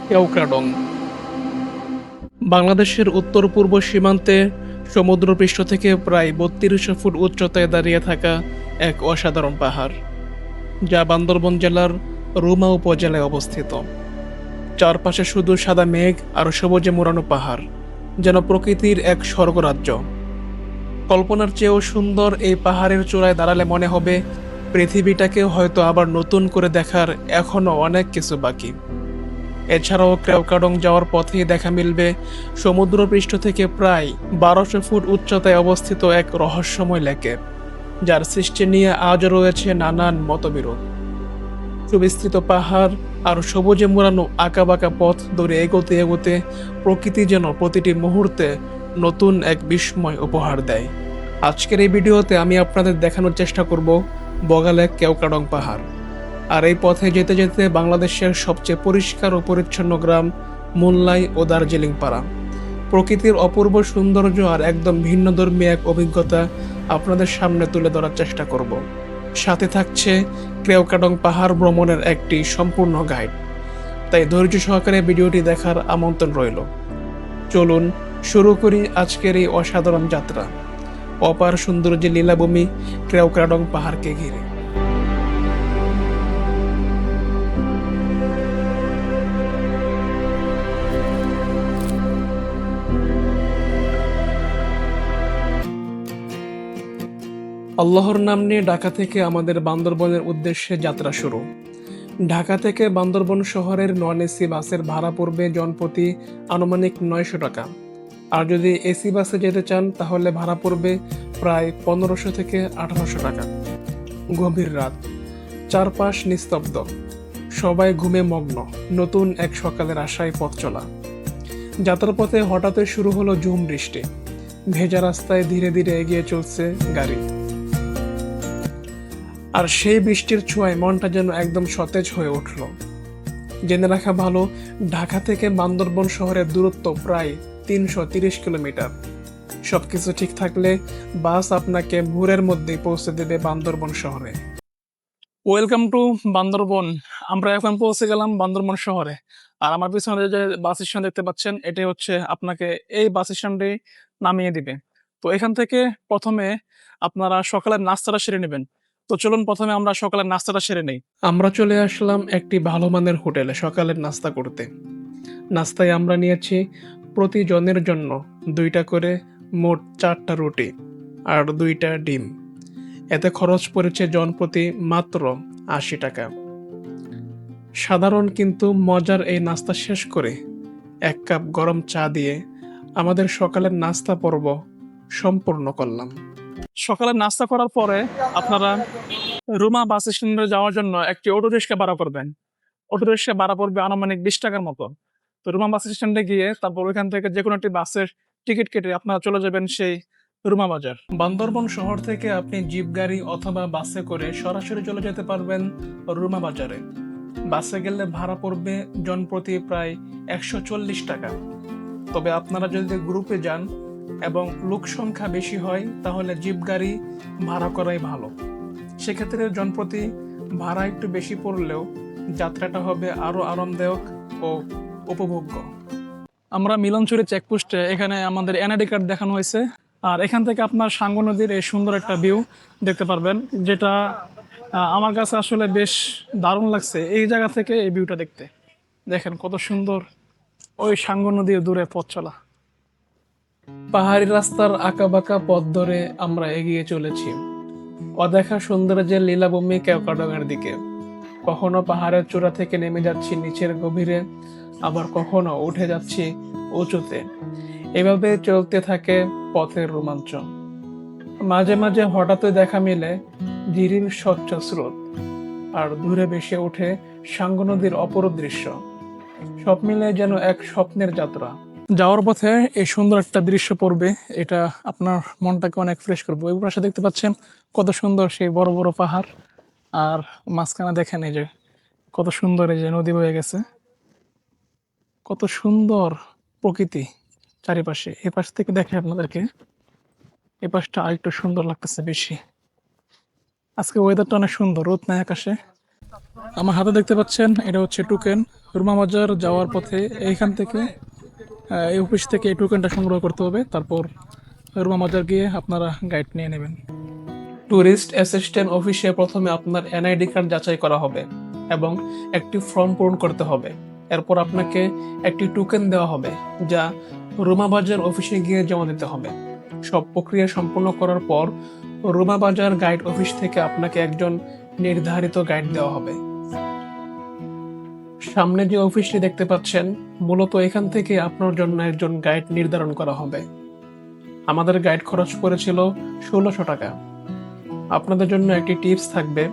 কেওক্রাডং বাংলাদেশের উত্তর পূর্ব সীমান্তে সমুদ্রপৃষ্ঠ থেকে প্রায় ৩২০০ ফুট উচ্চতায় দাঁড়িয়ে থাকা এক অসাধারণ পাহাড়, যা বান্দরবন জেলার রুমা উপজেলায় অবস্থিত। চারপাশে শুধু সাদা মেঘ আর সবুজে মোড়ানো পাহাড়, যেন প্রকৃতির এক স্বর্গরাজ্য। কল্পনার চেয়েও সুন্দর এই পাহাড়ের চূড়ায় দাঁড়ালে মনে হবে পৃথিবীটাকে হয়তো আবার নতুন করে দেখার এখনো অনেক কিছু বাকি। এছাড়াও কেওক্রাডং যাওয়ার পথেই দেখা মিলবে সমুদ্রপৃষ্ঠ থেকে প্রায় ১২০০ ফুট উচ্চতায় অবস্থিত এক রহস্যময় লেকে, যার সৃষ্টি নিয়ে আজও রয়েছে নানান মতবিরোধ। সুবিস্তৃত পাহাড় আর সবুজে মোড়ানো আঁকাবাঁকা পথ ধরে এগোতে এগোতে প্রকৃতি যেন প্রতিটি মুহূর্তে নতুন এক বিস্ময় উপহার দেয়। আজকের এই ভিডিওতে আমি আপনাদের দেখানোর চেষ্টা করব বগালেক কেওক্রাডং পাহাড়। আর এই পথে যেতে যেতে বাংলাদেশের সবচেয়ে পরিষ্কার ও পরিচ্ছন্ন গ্রাম মুনলাই ও দার্জিলিং পাড়া, প্রকৃতির অপূর্ব সৌন্দর্য আর একদম ভিন্নধর্মী এক অভিজ্ঞতা আপনাদের সামনে তুলে ধরার চেষ্টা করব। সাথে থাকছে কেওক্রাডং পাহাড় ভ্রমণের একটি সম্পূর্ণ গাইড। তাই ধৈর্য সহকারে ভিডিওটি দেখার আমন্ত্রণ রইল। চলুন শুরু করি আজকের এই অসাধারণ যাত্রা, অপার সৌন্দর্যের লীলাভূমি কেওক্রাডং পাহাড়কে ঘিরে। আল্লাহর নাম নিয়ে ঢাকা থেকে আমাদের বান্দরবনের উদ্দেশ্যে যাত্রা শুরু। ঢাকা থেকে বান্দরবন শহরের নন এসি বাসের ভাড়া পড়বে জনপ্রতি আনুমানিক ৯০০ টাকা। আর যদি এসি বাসে যেতে চান তাহলে ভাড়া পড়বে প্রায় ১৫০০ থেকে ১৮০০ টাকা। গভীর রাত, চারপাশ নিস্তব্ধ, সবাই ঘুমে মগ্ন, নতুন এক সকালের আশায় পথ চলা। যাত্রাপথে হঠাৎই শুরু হলো ঝুম বৃষ্টি। ভেজা রাস্তায় ধীরে ধীরে এগিয়ে চলছে গাড়ি, আর সেই বৃষ্টির ছোঁয়ায় মনটা যেন একদম সতেজ হয়ে উঠল। জেনে রাখা ভালো, ঢাকা থেকে বান্দরবন শহরের দূরত্ব প্রায় ৩৩০ কিলোমিটার। সবকিছু ঠিক থাকলে বাস আপনাকে ভোরের মধ্যেই পৌঁছে দেবে বান্দরবন শহরে। Welcome to Bandarban. আমরা এখন পৌঁছে গেলাম বান্দরবন শহরে। আর আমার পিছনে যে বাস স্ট্যান্ড দেখতে পাচ্ছেন, এটাই হচ্ছে আপনাকে এই বাস স্ট্যান্ডে নামিয়ে দিবে। তো এখান থেকে প্রথমে আপনারা সকালের নাস্তাটা সেরে নেবেন। তো চলুন প্রথমে আমরা সকালের নাস্তাটা সেরে নেই। আমরা চলে আসলাম একটি ভালো মানের হোটেলে সকালের নাস্তা করতে। নাস্তায় আমরা নিয়েছি প্রতিজনের জন্য ২টা করে মোট ৪টা রুটি আর ২টা ডিম। এতে খরচ পড়েছে জনপ্রতি মাত্র ৮০ টাকা। সাধারণ কিন্তু মজার এই নাস্তা শেষ করে ১ কাপ গরম চা দিয়ে আমাদের সকালের নাস্তা পর্ব সম্পূর্ণ করলাম। সকালের নাস্তা করার পরে আপনারা রুমা বাস স্ট্যান্ডে যাওয়ার জন্য একটি অটো রিক্সা ভাড়া করবেন। অটো রিক্সা ভাড়া পড়বে আনুমানিক ২০ টাকার মতো। তো রুমা বাস স্ট্যান্ডে গিয়ে তারপর ওইখান থেকে যে কোনো একটি বাসের টিকিট কেটে আপনারা চলে যাবেন সেই রুমা বাজার। বান্দরবন শহর থেকে আপনি জিপ গাড়ি অথবা বাসে করে সরাসরি চলে যেতে পারবেন রুমা বাজারে। বাসে গেলে ভাড়া পড়বে জনপ্রতি প্রায় ১৪০ টাকা। তবে আপনারা যদি গ্রুপে যান এবং লোক সংখ্যা বেশি হয় তাহলে জিপ গাড়ি ভাড়া করাই ভালো। সেক্ষেত্রে জনপ্রতি ভাড়া একটু বেশি পড়লেও যাত্রাটা হবে আরো আরামদায়ক ও উপভোগ্য। আমরা মিলনচুরি চেকপোস্টে এখানে আমাদের এনআইডি কার্ড দেখানো হয়েছে। আর এখান থেকে আপনার সাঙ্গু নদীর এই সুন্দর একটা ভিউ দেখতে পারবেন, যেটা আমার কাছে আসলে বেশ দারুণ লাগছে এই জায়গা থেকে এই ভিউটা দেখতে। দেখেন কত সুন্দর ওই সাঙ্গু নদীর দূরে পথ চলা। পাহাড়ি রাস্তার আঁকাবাঁকা পথ ধরে আমরা এগিয়ে চলেছি অদেখা সৌন্দর্যের লীলাভূমি কেওক্রাডং এর দিকে। কখনো পাহাড়ের চূড়া থেকে নেমে যাচ্ছি নিচের গভীরে, আবার কখনো উঠে যাচ্ছি উঁচুতে। এভাবে চলতে থাকে পথের রোমাঞ্চ। মাঝে মাঝে হঠাৎই দেখা মিলে ঝিরির স্বচ্ছ স্রোত, আর দূরে ভেসে ওঠে সাঙ্গু নদীর অপরূপ দৃশ্য। সব মিলে যেন এক স্বপ্নের যাত্রা। যাওয়ার পথে এই সুন্দর একটা দৃশ্য পড়বে, এটা আপনার মনটাকে অনেক ফ্রেশ করবে। ওই পাশে দেখতে পাচ্ছেন কত সুন্দর সেই বড় বড় পাহাড়, আর মাঝখানে দেখেন এই যে কত সুন্দর এই যে নদী বয়ে গেছে, কত সুন্দর প্রকৃতি চারিপাশে। এই পাশ থেকে দেখে আপনাদেরকে এই পাশটা আরেকটু সুন্দর লাগতেছে বেশি। আজকে ওয়েদারটা অনেক সুন্দর, রোদ নাই আকাশে, আমার হাতে দেখতে পাচ্ছেন এটা হচ্ছে টোকেন। রুমা বাজার যাওয়ার পথে এইখান থেকে এই অফিস থেকে এই টোকেনটা সংগ্রহ করতে হবে, তারপর রুমা বাজার গিয়ে আপনারা গাইড নিয়ে নেবেন। ট্যুরিস্ট অ্যাসিস্ট্যান্ট অফিসে প্রথমে আপনার এনআইডি কার্ড যাচাই করা হবে এবং একটি ফর্ম পূরণ করতে হবে। এরপর আপনাকে একটি টোকেন দেওয়া হবে যা রুমা বাজার অফিসে গিয়ে জমা দিতে হবে। সব প্রক্রিয়া সম্পন্ন করার পর রুমা বাজার গাইড অফিস থেকে আপনাকে একজন নির্ধারিত গাইড দেওয়া হবে। সামনে যে অফিসটি দেখতে পাচ্ছেন, মূলত এখান থেকে আপনার জন্য একজন গাইড নির্ধারণ করা হবে। আমাদের গাইড খরচ পড়েছিল ১৬০০ টাকা। আপনাদের জন্য একটি টিপস থাকবে,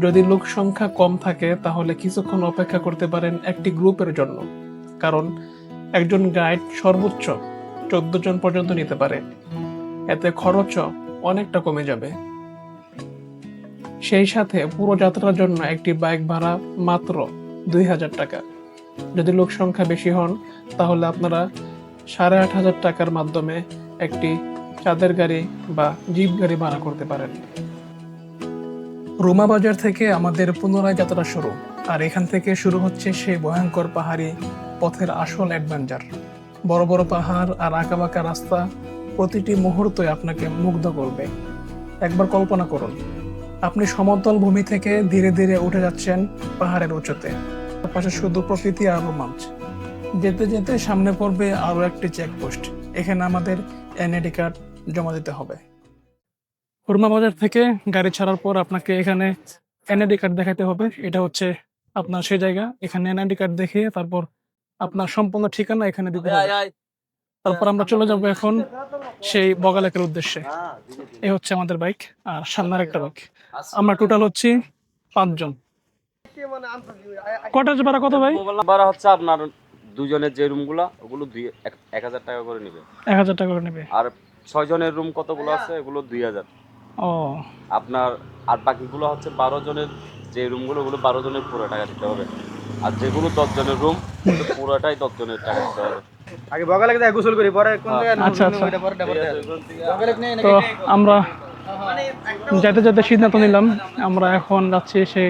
যদি লোক সংখ্যা কম থাকে তাহলে কিছুক্ষণ অপেক্ষা করতে পারেন একটি গ্রুপের জন্য, কারণ একজন গাইড সর্বোচ্চ ১৪ জন পর্যন্ত নিতে পারে। এতে খরচও অনেকটা কমে যাবে। সেই সাথে পুরো যাত্রার জন্য একটি বাইক ভাড়া মাত্র ২,০০০ টাকা। যদি লোক সংখ্যা বেশি হন তাহলে আপনারা ৮,৫০০ টাকার মাধ্যমে একটি চাঁদের গাড়ি বা জিপ গাড়ি ভাড়া করতে পারেন। রুমা বাজার থেকে আমাদের পুনরায় যাত্রা শুরু, আর এখান থেকে শুরু হচ্ছে সেই ভয়ঙ্কর পাহাড়ি পথের আসল অ্যাডভেঞ্চার। বড় বড় পাহাড় আর আঁকাবাঁকা রাস্তা প্রতিটি মুহূর্তই আপনাকে মুগ্ধ করবে। একবার কল্পনা করুন, আপনি সমতল ভূমি থেকে ধীরে ধীরে উঠে যাচ্ছেন পাহাড়ের উঁচুতে, পাশে শুধু প্রকৃতি আর রোমাঞ্চ। যেতে যেতে সামনে পড়বে আরো একটি চেকপোস্ট। এখানে আমাদের এনআইডি কার্ড জমা দিতে হবে। রুমা বাজার থেকে গাড়ি ছাড়ার পর আপনাকে এখানে এনআইডি কার্ড দেখাতে হবে। এটা হচ্ছে আপনার সেই জায়গা, এখানে এনআইডি কার্ড দেখিয়ে তারপর আপনার সম্পূর্ণ ঠিকানা এখানে দিতে হবে। তারপর আমরা চলে যাব এখন সেই বগালেকের উদ্দেশ্যে। এই হচ্ছে আমাদের বাইক আর সামনের একটা বাইক। আমরা টোটাল হচ্ছে 5 জন। কটা ভাড়া কত ভাই? ভাড়া হচ্ছে আপনার দুজনের যে রুমগুলা ওগুলো 1,000 টাকা করে নেবে। 1000 টাকা করে নেবে। আর 6 জনের রুম কতগুলো আছে এগুলো 2,000। ও, আপনার আর বাকিগুলো হচ্ছে 12 জনের যে রুমগুলো ওগুলো 12 জনের পুরো টাকা দিতে হবে। আর যেগুলো 10 জনের রুম পুরোটাই 10 জনের টাকা দিতে হবে। আগে বগা লাগে গোসল করি পরে কোন জায়গায় আচ্ছা আচ্ছা। ওইটা পরে তো আমরা যেতে যেতে সিদ্ধান্ত নিলাম আমরা এখন যাচ্ছি সেই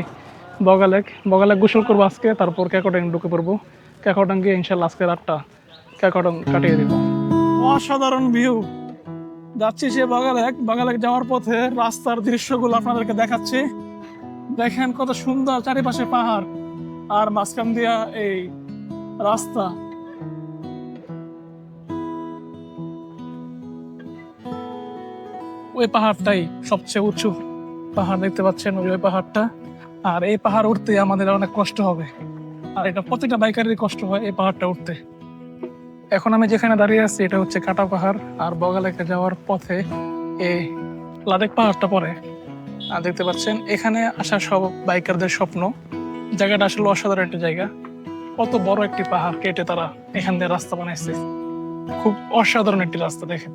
বগালেক। বগালেক গোসল করবো আজকে, তারপর ক্যাকটাং ঢুকে পড়বো। ক্যাকটাং গিয়ে ইনশাল্লাহ আজকে রাতটা ক্যাকটাং কাটিয়ে দিব। অসাধারণ ভিউ। যাচ্ছি সে বগালেক। বগালেক যাওয়ার পথে রাস্তার দৃশ্যগুলো আপনাদেরকে দেখাচ্ছি। দেখেন কত সুন্দর, চারিপাশে পাহাড় আর মাঝখান দিয়া এই রাস্তা। ওই পাহাড়টাই সবচেয়ে উঁচু পাহাড়, দেখতে পাচ্ছেন ওই পাহাড়টা। আর এই পাহাড় উঠতে আমাদের অনেক কষ্ট হবে, আর এটা প্রত্যেকটা বাইকারেরই কষ্ট হয় এই পাহাড়টা উঠতে। এখন আমি যেখানে দাঁড়িয়ে আছি এটা হচ্ছে কাটা পাহাড়, আর বগালেকে যাওয়ার পথে এই লাদেক পাহাড়টা পড়ে। আর দেখতে পাচ্ছেন এখানে আসা সব বাইকারদের স্বপ্ন। জায়গাটা আসলে অসাধারণ একটা জায়গা। কত বড় একটি পাহাড় কেটে তারা এখান দিয়ে রাস্তা বানাইছে। খুব অসাধারণ একটি রাস্তা, দেখেন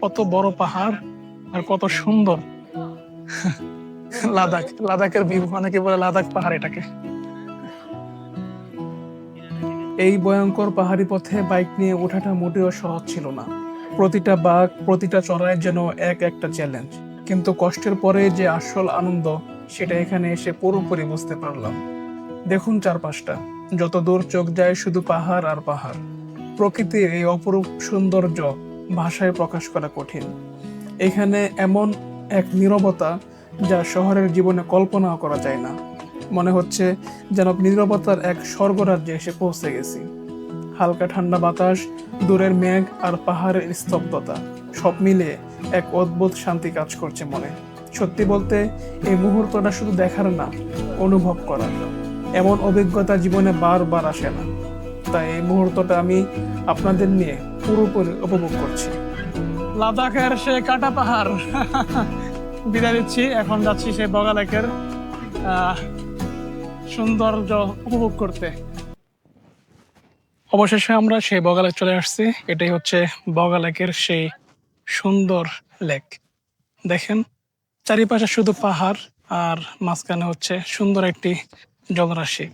কত বড় পাহাড় আর কত সুন্দর। লাদাখের ভিউ, অনেকে বলে লাদাখ পাহাড় এটাকে। এই ভয়ঙ্কর পাহাড়ি পথে বাইক নিয়ে ওঠাটা মোটেও সহজ ছিল না। প্রতিটা বাঁক, প্রতিটা চড়াই যেন একটা চ্যালেঞ্জ। কিন্তু কষ্টের পরে যে আসল আনন্দ, সেটা এখানে এসে পুরোপুরি বুঝতে পারলাম। দেখুন চারপাশটা, যত দূর চোখ যায় শুধু পাহাড় আর পাহাড়। প্রকৃতির এই অপরূপ সৌন্দর্য ভাষায় প্রকাশ করা কঠিন। এখানে এমন এক নীরবতা যা শহরের জীবনে কল্পনাও করা যায় না। মনে হচ্ছে যেন নীরবতার এক স্বর্গরাজ্যে এসে পৌঁছে গেছি। হালকা ঠান্ডা বাতাস, দূরের মেঘ আর পাহাড়ের স্তব্ধতা সব মিলে এক অদ্ভুত শান্তি কাজ করছে মনে। সত্যি বলতে এই মুহূর্তটা শুধু দেখার না, অনুভব করার। এমন অভিজ্ঞতা জীবনে বারবার আসে না, তাই এই মুহূর্তটা আমি আপনাদের নিয়ে পুরোপুরি উপভোগ করছি। লাদাখের সে কাটা পাহাড় বিদায় দিচ্ছি। এখন যাচ্ছি সেই বগালেকের সৌন্দর্য উপভোগ করতে। অবশেষে আমরা সেই বগালেক চলে আসছি। এটাই হচ্ছে বগালেকের সেই সুন্দর লেক। দেখেন চারিপাশে শুধু পাহাড় আর মাঝখানে হচ্ছে সুন্দর একটি জলরাশি।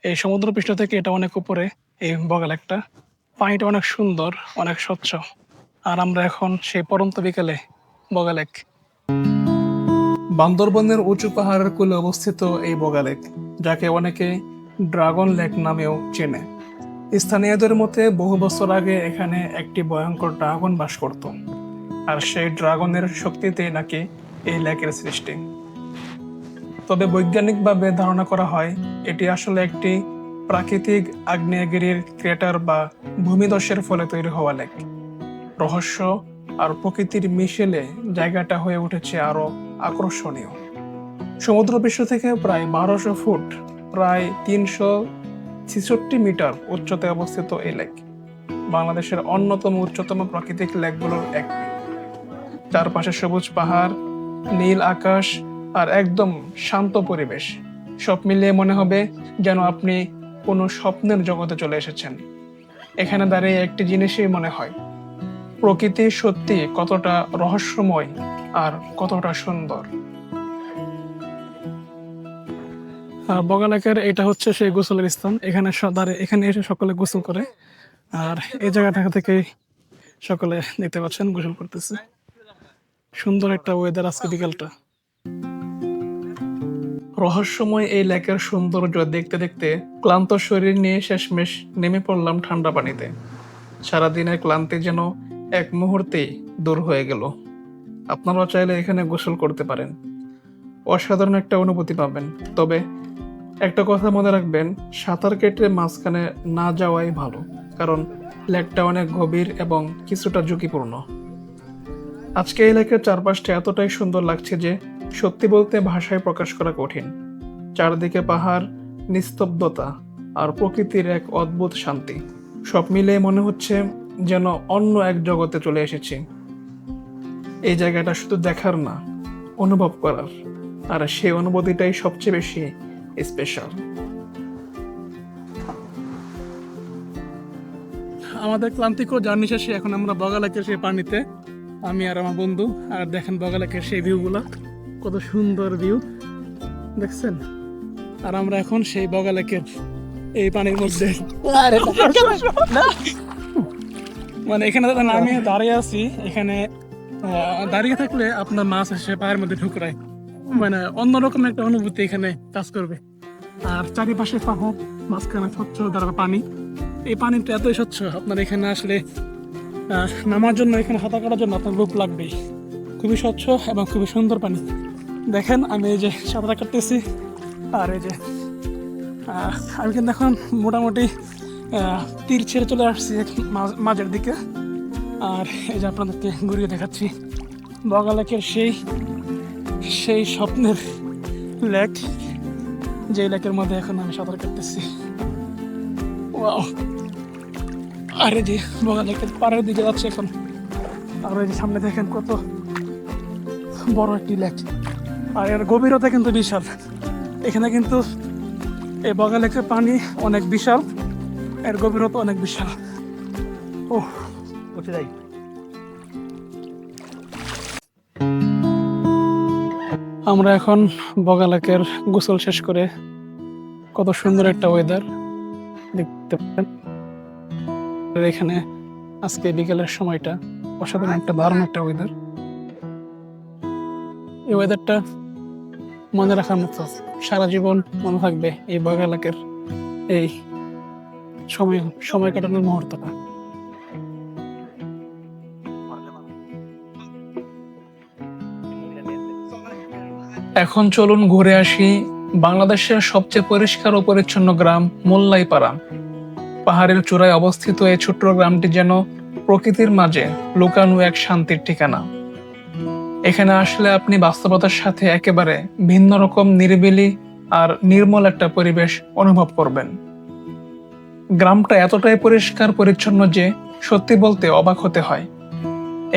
এই সমুদ্রপৃষ্ঠ থেকে এটা অনেক উপরে এই বগালেকটা। পানিটা অনেক সুন্দর, অনেক স্বচ্ছ। আর আমরা এখন সেই পরন্ত বিকেলে বগালেক। বান্দরবনের উঁচু পাহাড়ের কোলে অবস্থিত এই বগা লেক, যাকে অনেকে ড্রাগন লেক নামেও চেনে। স্থানীয়দের মতে বহু বছর আগে এখানে একটি ভয়ঙ্কর ড্রাগন বাস করত, আর সেই ড্রাগনের শক্তিতে নাকি এই লেকের সৃষ্টি। তবে বৈজ্ঞানিকভাবে ধারণা করা হয় এটি আসলে একটি প্রাকৃতিক আগ্নেয়গিরির ক্রেটার বা ভূমিধসের ফলে তৈরি হওয়া লেক। রহস্য আর প্রকৃতির মিশেলে জায়গাটা হয়ে উঠেছে আরো আকর্ষণীয়। সমুদ্রপৃষ্ঠ থেকে প্রায় 1200 ফুট, প্রায় 366 মিটার উচ্চতায় অবস্থিত এই লেক বাংলাদেশের অন্যতম উচ্চতম প্রাকৃতিক লেকগুলোর একটি। চারপাশে সবুজ পাহাড়, নীল আকাশ আর একদম শান্ত পরিবেশ, সব মিলিয়ে মনে হবে যেন আপনি কোনো স্বপ্নের জগতে চলে এসেছেন। এখানে দাঁড়িয়ে একটি জিনিসই মনে হয়, প্রকৃতি সত্যি কতটা রহস্যময় আর কতটা সুন্দর। বগা লেকের এটা হচ্ছে সেই গোসলের স্থান। এখানে এসে সকলে গোসল করে, আর এই জায়গাটা থেকে সকলে দেখতে পাচ্ছেন গোসল করতেছে। সুন্দর একটা ওয়েদার আজকে বিকালটা। রহস্যময় এই লেকের সৌন্দর্য দেখতে দেখতে ক্লান্ত শরীর নিয়ে শেষমেশ নেমে পড়লাম ঠান্ডা পানিতে। সারাদিনের ক্লান্তি যেন এক মুহূর্তেই দূর হয়ে গেল। আপনারাও চাইলে এখানে গোসল করতে পারেন, অসাধারণ একটা অনুভূতি পাবেন। তবে একটা কথা মনে রাখবেন, সাঁতার কেটে মাঝখানে না যাওয়াই ভালো, কারণ লেকটা অনেক গভীর এবং কিছুটা ঝুঁকিপূর্ণ। আজকে এই লেকের চারপাশটা এতটাই সুন্দর লাগছে যে সত্যি বলতে ভাষায় প্রকাশ করা কঠিন। চারদিকে পাহাড়, নিস্তব্ধতা আর প্রকৃতির এক অদ্ভুত শান্তি, সব মিলিয়ে মনে হচ্ছে যেন অন্য এক জগতে চলে এসেছি। এই জায়গাটা শুধু দেখার না, অনুভব করার, আর সেই অনুভূতিটাই সবচেয়ে বেশি স্পেশাল। আমাদের ক্লান্তিকর জার্নি শেষে এখন আমরা বগা লেকের সেই পানিতে, আমি আর আমার বন্ধু। আর দেখেন বগা লেকের সেই ভিউগুলা, কত সুন্দর ভিউ দেখছেন। আর আমরা এখন সেই বগা লেকের এই পানির মধ্যে, মানে এখানে আমি দাঁড়িয়ে আছি। এখানে দাঁড়িয়ে থাকলে আপনার মাছ এসে পায়ের মধ্যে ঢুকরায়, মানে অন্যরকম একটা অনুভূতি এখানে কাজ করবে। আর চারিপাশে পাহাড়, মাঝখানে স্বচ্ছ ধারার পানি। এই পানিটা এতই স্বচ্ছ, আপনার এখানে আসলে নামার জন্য, এখানে সাঁতার কাটার জন্য আপনার লোভ লাগবেই। খুবই স্বচ্ছ এবং খুবই সুন্দর পানি। দেখেন আমি এই যে সাঁতার কাটতেছি, আর এই যে আমি কিন্তু এখন মোটামুটি তীর ছেড়ে চলে আসছি মাঝের দিকে। আর এই যে আপনাদেরকে ঘুরিয়ে দেখাচ্ছি বগা লেকের সেই স্বপ্নের লেক, যে লেকের মধ্যে এখন আমি সাঁতার কাটতেছি। ওয়াও! আর এই যে বগা লেকের পাড়ের দিকে যাচ্ছে এখন। আর এই যে সামনে দেখেন কত বড় একটি লেক, আর এর গভীরতা কিন্তু বিশাল। এখানে কিন্তু এই বগা লেকের পানি অনেক বিশাল, এর গভীরতা অনেক বিশাল। ও উঠে যাই। আমরা এখন বগা লেকের গোসল শেষ করে, কত সুন্দর একটা ওয়েদার দেখতে পাচ্ছেন। এখানে আজকে বিকেলের সময়টা অসাধারণ একটা দারুণ একটা ওয়েদার। এই ওয়েদারটা মনে রাখার মতো, সারা জীবন মনে থাকবে এই বগা লেকের এই সময় কাটানোর মুহূর্তটা। এখন চলুন ঘুরে আসি বাংলাদেশের সবচেয়ে পরিষ্কার ও পরিচ্ছন্ন গ্রাম মোল্লাইপাড়া। পাহাড়ের চূড়ায় অবস্থিত এই ছোট্ট গ্রামটি যেন প্রকৃতির মাঝে লুকানো এক শান্তির ঠিকানা। এখানে আসলে আপনি বাস্তবতার সাথে একেবারে ভিন্ন রকম নিরিবিলি আর নির্মল একটা পরিবেশ অনুভব করবেন। গ্রামটা এতটাই পরিষ্কার পরিচ্ছন্ন যে সত্যি বলতে অবাক হতে হয়।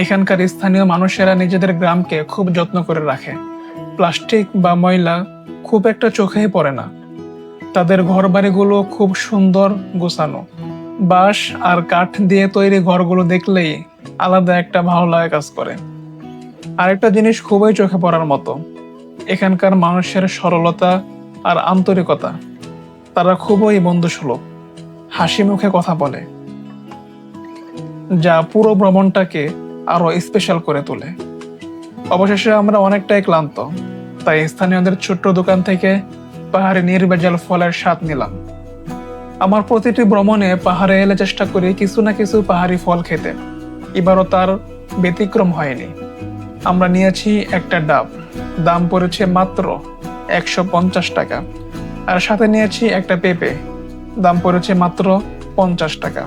এখানকার স্থানীয় মানুষেরা নিজেদের গ্রামকে খুব যত্ন করে রাখে। প্লাস্টিক বা ময়লা খুব একটা চোখেই পড়ে না। তাদের ঘরবাড়িগুলো খুব সুন্দর গোছানো। বাঁশ আর কাঠ দিয়ে তৈরি ঘরগুলো দেখলেই আলাদা একটা ভালো লাগা কাজ করে। আরেকটা জিনিস খুবই চোখে পড়ার মতো, এখানকার মানুষের সরলতা আর আন্তরিকতা। তারা খুবই বন্ধুসুলভ, হাসি মুখে কথা বলে, যা পুরো ভ্রমণটাকে আরো স্পেশাল করে তোলে। অবশেষে আমরা অনেকটাই ক্লান্ত, তাই স্থানীয়দের ছোট্ট দোকান থেকে পাহাড়ে নির্ভেজাল ফলের স্বাদ নিলাম। আমার প্রতিটি ভ্রমণে পাহাড়ে এলে চেষ্টা করি কিছু না কিছু পাহাড়ি ফল খেতে। এবারও তার ব্যতিক্রম হয়নি। আমরা নিয়েছি একটা ডাব, দাম পড়েছে মাত্র 150 টাকা। আর সাথে নিয়েছি একটা পেঁপে, দাম পড়েছে মাত্র 50 টাকা।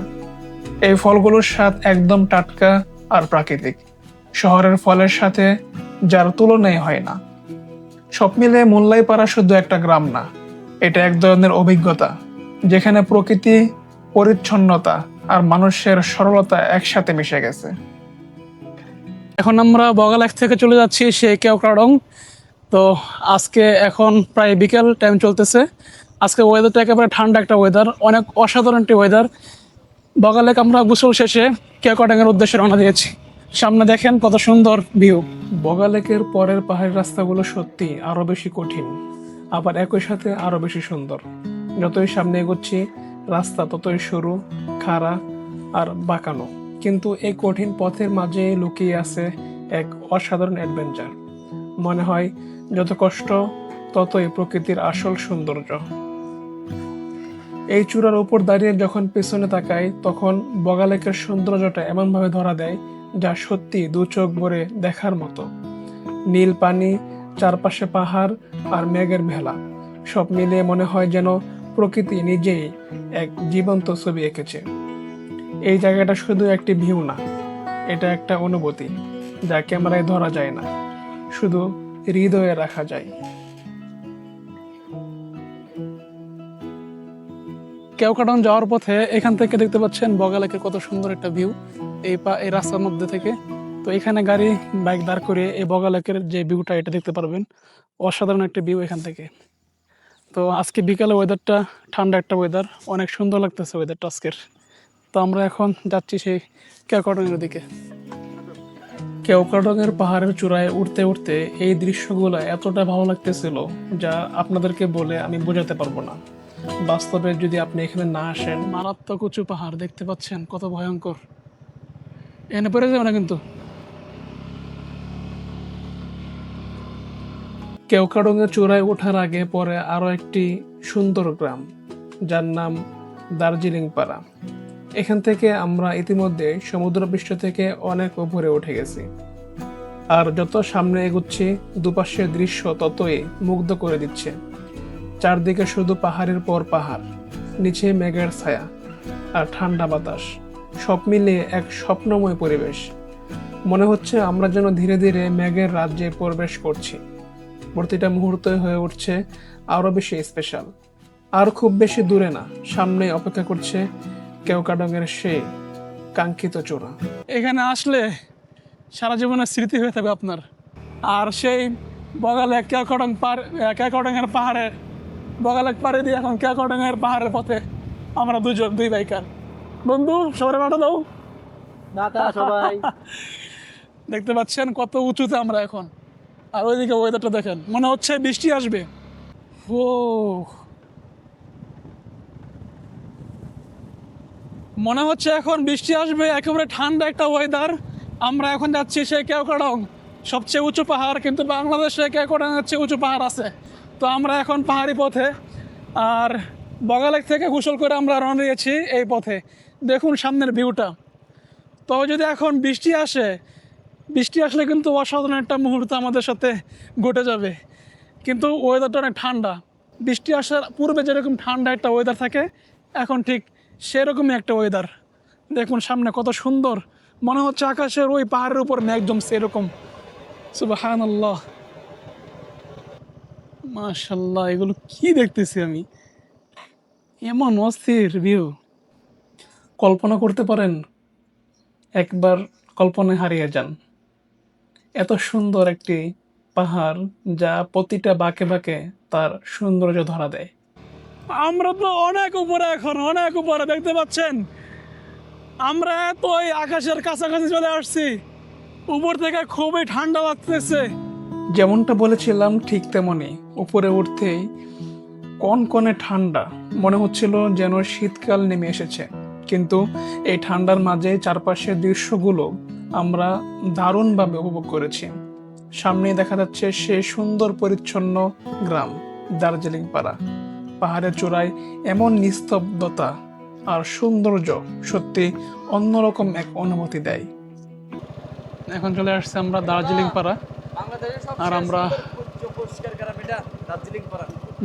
এই ফলগুলোর স্বাদ একদম টাটকা আর প্রাকৃতিক, শহরের ফলের সাথে যার তুলনাই হয় না। সব মিলে মোল্লাইপাড়া শুধু একটা গ্রাম না, এটা এক ধরনের অভিজ্ঞতা, যেখানে প্রকৃতি, পরিচ্ছন্নতা আর মানুষের সরলতা একসাথে মিশে গেছে। এখন আমরা বগালেক থেকে চলে যাচ্ছি সেই কেওক্রাডং। তো আজকে এখন প্রায় বিকেল টাইম চলতেছে। আজকে ওয়েদারটা একেবারে ঠান্ডা একটা ওয়েদার, অনেক অসাধারণ একটি ওয়েদার। বগালেক আমরা গোসল শেষে কেওক্রাডংয়ের উদ্দেশ্যে রওনা দিয়েছি। সামনে দেখেন কত সুন্দর ভিউ। বগালেকের পরের পাহাড়ি রাস্তাগুলো সত্যি আরো বেশি কঠিন, আবার একই সাথে আরো বেশি সুন্দর। যতই সামনে এগোচ্ছি রাস্তা ততই সরু, খাড়া আর বাঁকানো, কিন্তু এই কঠিন পথের মাঝে লুকিয়ে আছে এক অসাধারণ অ্যাডভেঞ্চার। মনে হয় যত কষ্ট ততই প্রকৃতির আসল সৌন্দর্য। এই চূড়ার উপর দাঁড়িয়ে যখন পেছনে তাকাই তখন বগালেকের সৌন্দর্যটা এমনভাবে ধরা দেয় যা সত্যি দু চোখ ভরে দেখার মতো। নীল পানি, চারপাশে পাহাড় আর মেঘের ভেলা, সব মিলিয়ে মনে হয় যেন প্রকৃতি নিজেই এক জীবন্ত ছবি এঁকেছে। এই জায়গাটা শুধু একটি ভিউ না, এটা একটা অনুভূতি যা ক্যামেরায় ধরা যায় না, শুধু হৃদয়ে রাখা যায়। কেওক্রাডং যাওয়ার পথে এখান থেকে দেখতে পাচ্ছেন বগালেকের কত সুন্দর একটা ভিউ এই রাস্তার মধ্যে থেকে। তো এখানে গাড়ি বাইক দাঁড় করে এই বগালেকের যে ভিউটা এটা দেখতে পারবেন। অসাধারণ একটা ভিউ এখান থেকে। তো আজকে বিকালে ওয়েদারটা ঠান্ডা একটা ওয়েদার, অনেক সুন্দর লাগতেছে ওয়েদারটা আজকের। তো আমরা এখন যাচ্ছি সেই কেওক্রাডংয়ের দিকে। কেওক্রাডংয়ের পাহাড়ের চূড়ায় উঠতে উঠতে এই দৃশ্যগুলো এতটা ভালো লাগতেছিল যা আপনাদেরকে বলে আমি বোঝাতে পারবো না। বাস্তবে যদি আপনি এখানে না আসেন, মারাত্মক উঁচু পাহাড় দেখতে পাচ্ছেন, কত ভয়ঙ্কর। এনে পড়ে যাবে না কিন্তু। কেওক্রাডংয়ের চূড়ায় ওঠার আগে পরে আরো একটি সুন্দর গ্রাম যার নাম দার্জিলিং পাড়া। এখান থেকে আমরা ইতিমধ্যে সমুদ্রপৃষ্ঠ থেকে অনেক উপরে উঠে গেছি, আর যত সামনে এগুচ্ছি দুপাশের দৃশ্য ততই মুগ্ধ করে দিচ্ছে। চারদিকে শুধু পাহাড়ের পর পাহাড়, নিচে মেঘের ছায়া আর ঠান্ডা বাতাস, সব মিলিয়ে এক স্বপ্নময় পরিবেশ। মনে হচ্ছে আমরা যেন ধীরে ধীরে মেঘের রাজ্যে প্রবেশ করছি। প্রতিটা মুহূর্ত হয়ে উঠছে আরো বেশি স্পেশাল। আর খুব বেশি দূরে না, সামনে অপেক্ষা করছে কেওক্রাডংয়ের সেই কাঙ্ক্ষিত চূড়া। এখানে আসলে সারা জীবনের স্মৃতি হয়ে থাকবে আপনার। আর সেই বগালেক কেওক্রাডংয়ের পাহাড়ে, বগালেক পাড়ে দিয়ে এখন কেওক্রাডংয়ের পাহাড়ের পথে আমরা দুই বাইকার। বন্ধু সবাই পাঠা দাও। সবাই দেখতে পাচ্ছেন কত উঁচুতে আমরা এখন। আর ওইদিকে ওয়েদারটা দেখেন, মনে হচ্ছে বৃষ্টি আসবে। ও মনে হচ্ছে এখন বৃষ্টি আসবে, একেবারে ঠান্ডা একটা ওয়েদার। আমরা এখন যাচ্ছি সেই কেওক্রাডং, সবচেয়ে উঁচু পাহাড়, কিন্তু বাংলাদেশে কেওক্রাডংয়ের চেয়ে উঁচু পাহাড় আছে। তো আমরা এখন পাহাড়ি পথে, আর বগালেক থেকে গোসল করে আমরা রওনা দিয়েছি এই পথে। দেখুন সামনের ভিউটা। তবে যদি এখন বৃষ্টি আসলে কিন্তু অসাধারণ একটা মুহূর্ত আমাদের সাথে ঘটে যাবে। কিন্তু ওয়েদারটা অনেক ঠান্ডা। বৃষ্টি আসার পূর্বে যেরকম ঠান্ডা একটা ওয়েদার থাকে, এখন ঠিক সেরকমই একটা ওয়েদার। দেখুন সামনে কত সুন্দর, মনে হচ্ছে আকাশের ওই পাহাড়ের উপর মেঘ জমছে এরকম। সুবহানাল্লাহ, মাশাআল্লাহ, এগুলো কি দেখতেছি আমি, এমন অস্থির ভিউ। কল্পনা করতে পারেন, একবার কল্পনায় হারিয়ে যান। এত সুন্দর একটি পাহাড় যা প্রতিটা বাঁকে বাঁকে তার সৌন্দর্য ধরা দেয়। আমরা তো অনেক উপরে, এখন অনেক উপরে দেখতে পাচ্ছেন। আমরা তো ওই আকাশের কাছাকাছি চলে আসছি। উপর থেকে খুবই ঠান্ডা লাগতেছে। যেমনটা বলেছিলাম ঠিক তেমনই, উপরে উঠতেই কনকনে ঠান্ডা, মনে হচ্ছিল যেন শীতকাল নেমে এসেছে। কিন্তু এই ঠান্ডার মাঝে চারপাশের দৃশ্যগুলো আমরা দারুণভাবে উপভোগ করেছি। সামনেই দেখা যাচ্ছে সে সুন্দর পরিচ্ছন্ন গ্রাম দার্জিলিং পাড়া। পাহাড়ের চূড়ায় এমন নিস্তব্ধতা আর সৌন্দর্য সত্যি অন্যরকম এক অনুভূতি দেয়। এখন চলে আসছে আমরা দার্জিলিং পাড়া। আর আমরা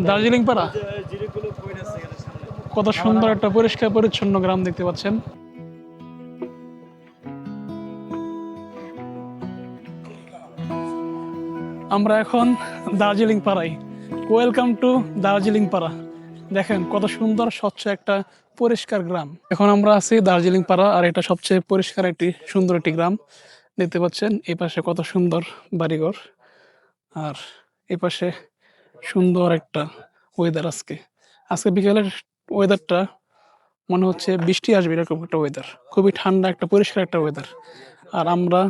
দার্জিলিং পাড়া, কত সুন্দর একটা পরিষ্কার পরিচ্ছন্ন গ্রাম দেখতে পাচ্ছেন। আমরা এখন দার্জিলিং পাড়ায়। ওয়েলকাম টু দার্জিলিং পাড়া। দেখেন কত সুন্দর স্বচ্ছ একটা পরিষ্কার গ্রাম। এখন আমরা আছি দার্জিলিং পাড়া, আর এটা সবচেয়ে পরিষ্কার একটি সুন্দর একটি গ্রাম দেখতে পাচ্ছেন। এই পাশে কত সুন্দর বাড়িঘর, আর এই পাশে সুন্দর একটা ওয়েদার। আজকে আজকে বিকেলের ওয়েদারটা মনে হচ্ছে বৃষ্টি আসবে এরকম একটা ওয়েদার, খুবই ঠান্ডা একটা পরিষ্কার একটা ওয়েদার। আর আমরা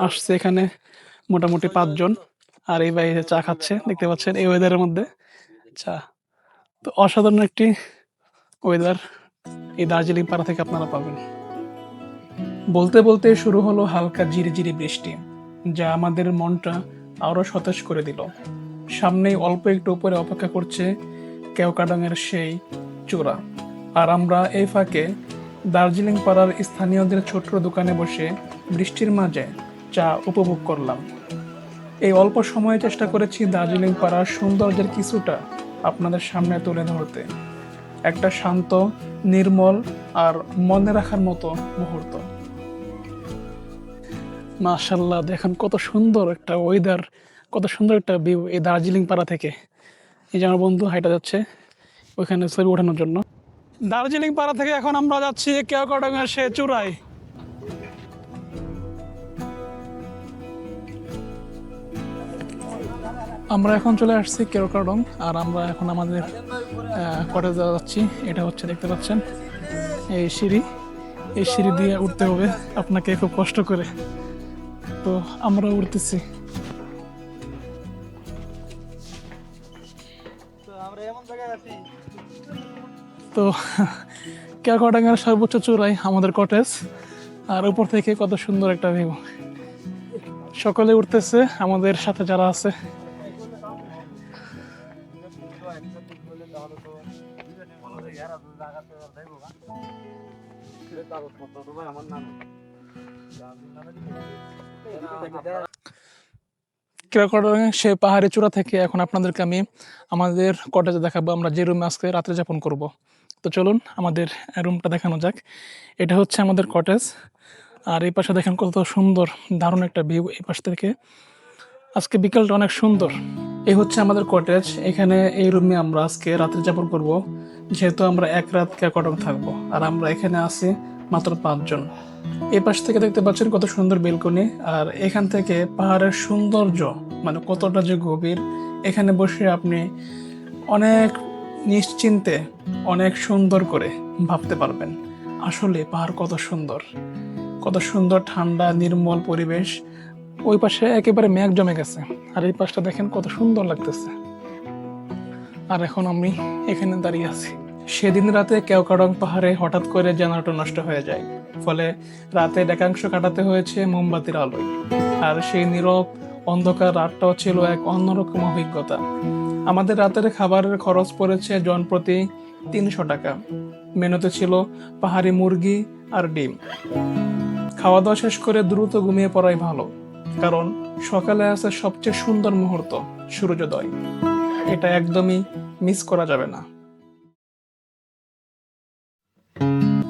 আসছি এখানে মোটামুটি 5 জন, আর এই বাইরে চা খাচ্ছে দেখতে পাচ্ছেন এই ওয়েদারের মধ্যে চা। তো অসাধারণ একটি ওয়েদার এই দার্জিলিং পাড়া থেকে আপনারা পাবেন। বলতে বলতে শুরু হলো হালকা ঝিরিঝিরি বৃষ্টি, যা আমাদের মনটা আরো সতেজ করে দিল। সামনেই অল্প একটু উপরে অপেক্ষা করছে কেওক্রাডং-এর সেই চূড়া, আর আমরা এই ফাঁকে দার্জিলিং পাড়ার স্থানীয়দের ছোট্ট দোকানে বসে বৃষ্টির মাঝে চা উপভোগ করলাম। এই অল্প সময়ে চেষ্টা করেছি দার্জিলিং পাড়ার সৌন্দর্যের কিছুটা আপনাদের সামনে তুলে ধরতে। একটা শান্ত, নির্মল আর মনে রাখার মতো মুহূর্ত। মাশাআল্লাহ, দেখেন কত সুন্দর একটা ওয়েদার, কত সুন্দর একটা ভিউ এই দার্জিলিং পাড়া থেকে। এই যে আমার বন্ধু হাইটা যাচ্ছে ওইখানে ছবি ওঠানোর জন্য। দার্জিলিং পাড়া থেকে এখন আমরা যাচ্ছি কেওক্রাডং-এর সে চূড়ায়। আমরা এখন চলে আসছি কেওক্রাডং, আর আমরা এখন আমাদের কটেজে যাচ্ছি। এটা হচ্ছে দেখতে পাচ্ছেন এই সিঁড়ি, এই সিঁড়ি দিয়ে উঠতে হবে আপনাকে খুব কষ্ট করে। তো আমরা উঠতেছি। তো কেওক্রাডং-এর সর্বোচ্চ চূড়ায় আমাদের কটেজ, আর উপর থেকে কত সুন্দর একটা ভিউ। সকলে উঠতেছে আমাদের সাথে যারা আছে। কেওক্রাডং-এর সেই পাহাড়ি চূড়া থেকে এখন আপনাদেরকে আমি আমাদের কটেজে দেখাবো, আমরা যে রুমে আজকে রাত্রে যাপন করব। তো চলুন আমাদের রুমটা দেখানো যাক। এটা হচ্ছে আমাদের কটেজ, আর এই পাশে দেখেন কত সুন্দর দারুণ একটা ভিউ এই পাশ থেকে। আজকে বিকেলটা অনেক সুন্দর। এই হচ্ছে আমাদের কটেজ, এখানে এই রুমে আমরা আজকে রাত্রে যাপন করব, যেহেতু আমরা 1 রাত কেওক্রাডং থাকবো। আর আমরা এখানে আছি মাত্র 5 জন। এই পাশ থেকে দেখতে পাচ্ছেন কত সুন্দর বেলকনি, আর এখান থেকে পাহাড়ের সৌন্দর্য মানে কতটা যে গভীর, এখানে বসে আপনি অনেক নিশ্চিন্তে অনেক সুন্দর করে ভাবতে পারবেন আসলে পাহাড় কত সুন্দর, কত সুন্দর ঠান্ডা নির্মল পরিবেশ। ওই পাশে একেবারে মেঘ জমে গেছে, আর এই পাশটা দেখেন কত সুন্দর লাগতেছে। আর এখন আমি এখানে দাঁড়িয়ে আছি। সেদিন রাতে কেওক্রাডং পাহাড়ে হঠাৎ করে জেনারেটর নষ্ট হয়ে যায়, ফলে রাতে একাংশ কাটাতে হয়েছে মোমবাতির আলোয়। আর সেই নীরব অন্ধকার রাতটাও ছিল এক অন্যরকম অভিজ্ঞতা। আমাদের রাতের খাবারের খরচ পড়েছে জন প্রতি 300 টাকা। মেনুতে ছিল পাহাড়ি মুরগি আর ডিম। খাওয়া দাওয়া শেষ করে দ্রুত ঘুমিয়ে পড়াই ভালো, কারণ সকালে আছে সবচেয়ে সুন্দর মুহূর্ত, সূর্যোদয়। এটা একদমই মিস করা যাবে না।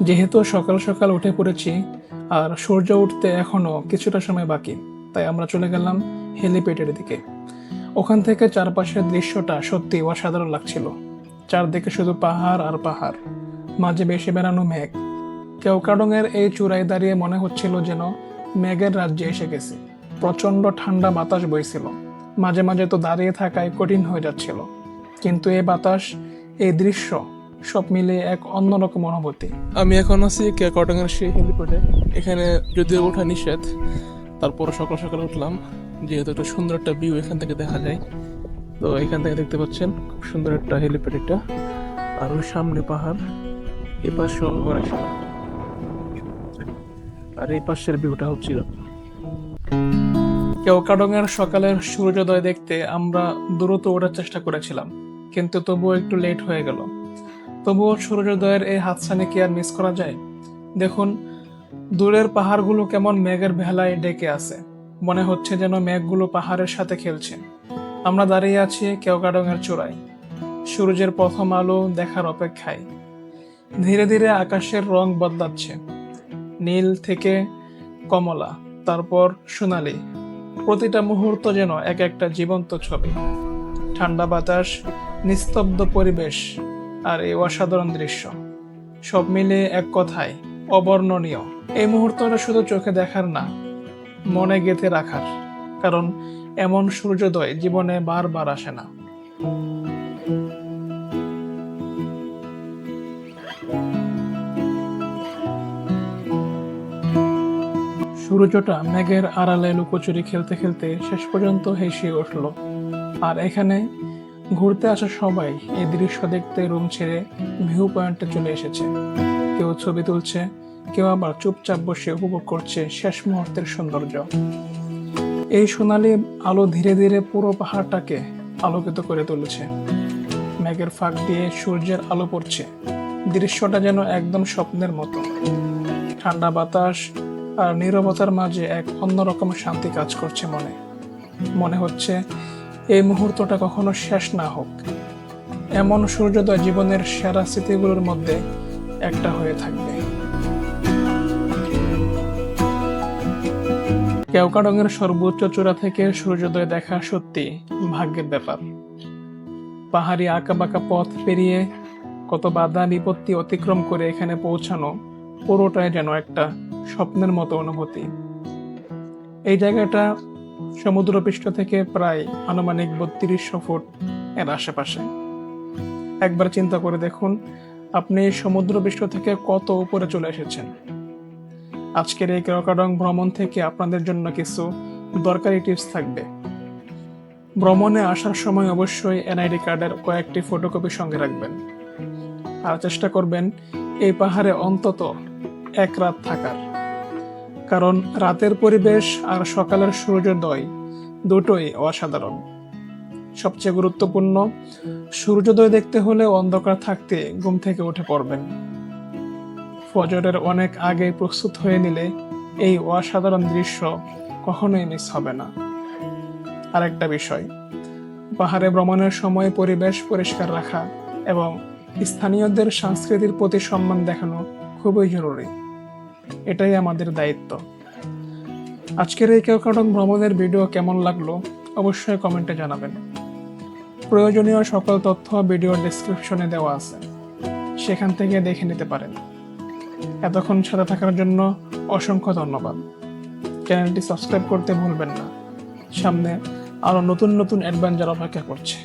যেহেতু সকাল সকাল উঠে পড়েছি আর সূর্য উঠতে এখনো কিছুটা সময় বাকি, তাই আমরা চলে গেলাম হেলিপ্যাডের দিকে। ওখান থেকে চারপাশের দৃশ্যটা সত্যি অসাধারণ লাগছিল। চারদিকে শুধু পাহাড় আর পাহাড়, মাঝে বেশি বেড়ানো মেঘ। কেওক্রাডং-এর এই চূড়ায় দাঁড়িয়ে মনে হচ্ছিল যেন মেঘের রাজ্যে এসে গেছি। প্রচন্ড ঠান্ডা বাতাস বইছিল, মাঝে মাঝে তো দাঁড়িয়ে থাকায় কঠিন হয়ে যাচ্ছিল। কিন্তু এই বাতাস, এই দৃশ্য সব মিলে এক অন্যরকম অনুভূতি। আমি এখন আছি কেওক্রাডং-এর সেই হেলিপ্যাডে। এখানে যদিও ওঠা নিষেধ, তারপর সকাল সকাল উঠলাম, যেহেতু একটা সুন্দর একটা ভিউ এখান থেকে দেখা যায়। তো এখান থেকে দেখতে পাচ্ছেন খুব সুন্দর একটা হেলিপ্যাড এটা, আর ওই সামনে পাহাড়, এই পাশে আর এই পাশের ভিউটা হচ্ছিল। কেওক্রাডং-এর সকালের সূর্যোদয় দেখতে আমরা দ্রুত ওঠার চেষ্টা করেছিলাম, কিন্তু তবুও একটু লেট হয়ে গেল। তবুও সূর্যোদয়ের এই হাতছানি কি আর মিস করা যায়? দেখুন, দূরের পাহাড়গুলো কেমন মেঘের ভেলায় ডেকে আছে, মনে হচ্ছে যেন মেঘগুলো পাহাড়ের সাথে খেলছে। আমরা দাঁড়িয়ে আছি কেওক্রাডং-এর চূড়ায়, সূর্যের প্রথম আলো দেখার অপেক্ষায়। ধীরে ধীরে আকাশের রং বদলাচ্ছে, নীল থেকে কমলা, তারপর সোনালি। প্রতিটা মুহূর্ত যেন এক একটা জীবন্ত ছবি। ঠান্ডা বাতাস, নিস্তব্ধ পরিবেশ আর এই অসাধারণ দৃশ্য, সব মিলে এক কথায় অবর্ণনীয়। এই মুহূর্তটা শুধু চোখে দেখার না, মনে গেঁথে রাখার, কারণ এমন সূর্যোদয় জীবনে বারবার আসে না। সূর্যটা মেঘের আড়ালে লুকোচুরি খেলতে খেলতে শেষ পর্যন্ত হেসে উঠল। আর এখানে ঘুরতে আসা সবাই এই দৃশ্য দেখতে রুম ছেড়ে ভিউ পয়েন্টে চলে এসেছে। কেউ ছবি তুলছে, কেউ আবার চুপচাপ বসে উপভোগ করছে শেষ মুহূর্তের সৌন্দর্য। এই সোনালি আলো ধীরে ধীরে পুরো পাহাড়টাকে আলোকিত করে তুলেছে। মেঘের ফাঁক দিয়ে সূর্যের আলো পড়ছে, দৃশ্যটা যেন একদম স্বপ্নের মতো। ঠান্ডা বাতাস আর নীরবতার মাঝে এক অন্যরকম শান্তি কাজ করছে মনে। মনে হচ্ছে এই মুহূর্তটা কখনো শেষ না হোক। এমন সূর্যোদয় জীবনের সেরা স্মৃতিগুলোর মধ্যে একটা হয়ে থাকবে। কেওক্রাডং-এর সর্বোচ্চ চূড়া থেকে সূর্যোদয় দেখা সত্যি ভাগ্যের ব্যাপার। পাহাড়ি আঁকাবাঁকা পথ পেরিয়ে কত বাধা বিপত্তি অতিক্রম করে এখানে পৌঁছানো, পুরোটাই যেন একটা স্বপ্নের মতো অনুভূতি। এই জায়গাটা সমুদ্রপৃষ্ঠ থেকে প্রায় আনুমানিক 3200 ফুট এর আশেপাশে। একবার চিন্তা করে দেখুন, আপনি সমুদ্রপৃষ্ঠ থেকে কত উপরে চলে এসেছেন। আজকের এই কেওক্রাডং ভ্রমণ থেকে আপনাদের জন্য কিছু দরকারি টিপস থাকবে। ভ্রমণে আসার সময় অবশ্যই এনআইডি কার্ডের কয়েকটি ফটোকপি সঙ্গে রাখবেন। আর চেষ্টা করবেন এই পাহাড়ে অন্তত এক রাত থাকার, কারণ রাতের পরিবেশ আর সকালের সূর্যোদয় দুটোই অসাধারণ। সবচেয়ে গুরুত্বপূর্ণ, সূর্যোদয় দেখতে হলে অন্ধকার থাকতে ঘুম থেকে উঠে পড়বেন। ফজরের অনেক আগে প্রস্তুত হয়ে নিলে এই অসাধারণ দৃশ্য কখনোই মিস হবে না। আরেকটা বিষয়, পাহাড়ে ভ্রমণের সময় পরিবেশ পরিষ্কার রাখা এবং স্থানীয়দের সংস্কৃতির প্রতি সম্মান দেখানো খুবই জরুরি। এটাই আমাদের দায়িত্ব। আজকের এই কেওক্রাডং ভ্রমণের ভিডিও কেমন লাগলো অবশ্যই কমেন্টে জানাবেন। প্রয়োজনীয় সকল তথ্য ভিডিও ডেসক্রিপশনে দেওয়া আছে, সেখান থেকে দেখে নিতে পারেন। এতক্ষণ সাথে থাকার জন্য অসংখ্য ধন্যবাদ। চ্যানেলটি সাবস্ক্রাইব করতে ভুলবেন না, সামনে আরো নতুন নতুন অ্যাডভেঞ্চার অপেক্ষা করছে।